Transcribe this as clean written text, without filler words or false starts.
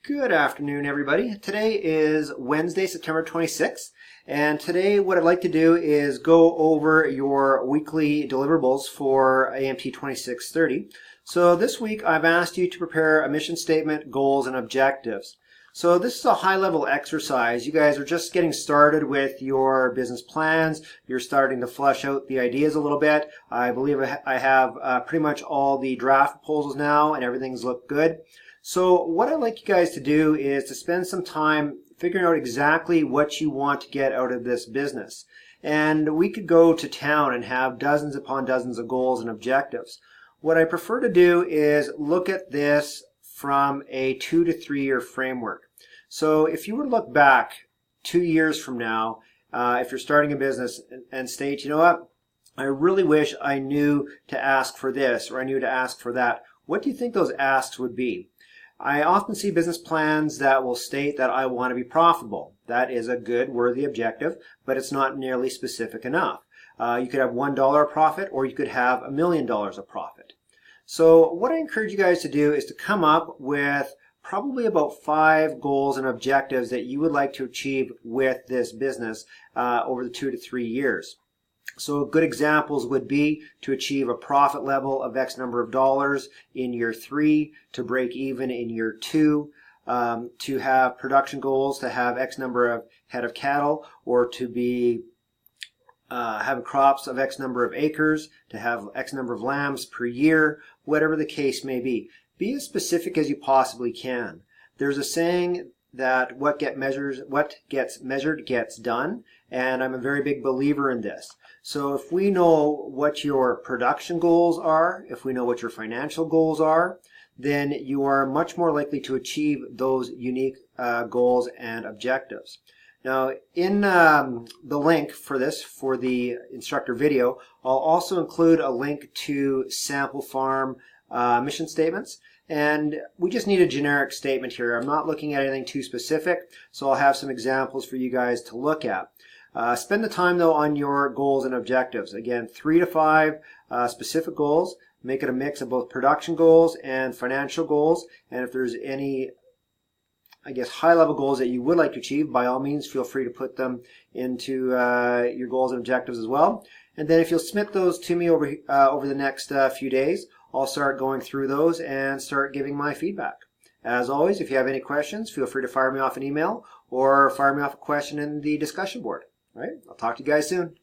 Good afternoon, everybody. Today is Wednesday, September 26th, and today what I'd like to do is go over your weekly deliverables for AMT 2630. So this week I've asked you to prepare a mission statement, goals, and objectives. So this is a high-level exercise. You guys are just getting started with your business plans. You're starting to flesh out the ideas a little bit. I believe I have pretty much all the draft proposals now, and everything's looked good. So what I'd like you guys to do is to spend some time figuring out exactly what you want to get out of this business. And we could go to town and have dozens upon dozens of goals and objectives. What I prefer to do is look at this from a 2 to 3 year framework. So if you were to look back 2 years from now, if you're starting a business and state, you know what, I really wish I knew to ask for this or I knew to ask for that, what do you think those asks would be? I often see business plans that will state that I want to be profitable. That is a good, worthy objective, but it's not nearly specific enough. You could have $1 of profit, or you could have $1 million of profit. So what I encourage you guys to do is to come up with probably about 5 goals and objectives that you would like to achieve with this business over the 2 to 3 years. So good examples would be to achieve a profit level of X number of dollars in year 3, to break even in year 2, to have production goals, to have X number of head of cattle, or to be have crops of X number of acres, to have X number of lambs per year, whatever the case may be. Be as specific as you possibly can. There's a saying that what gets measured gets done, and I'm a very big believer in this. So if we know what your production goals are, if we know what your financial goals are, then you are much more likely to achieve those unique goals and objectives. Now, in the link for this, for the instructor video, I'll also include a link to sample farm mission statements. And we just need a generic statement here. I'm not looking at anything too specific, so I'll have some examples for you guys to look at. Spend the time, though, on your goals and objectives. Again, 3 to 5 specific goals. Make it a mix of both production goals and financial goals. And if there's any, high-level goals that you would like to achieve, by all means, feel free to put them into your goals and objectives as well. And then if you'll submit those to me over the next few days, I'll start going through those and start giving my feedback. As always, if you have any questions, feel free to fire me off an email or fire me off a question in the discussion board. All right, I'll talk to you guys soon.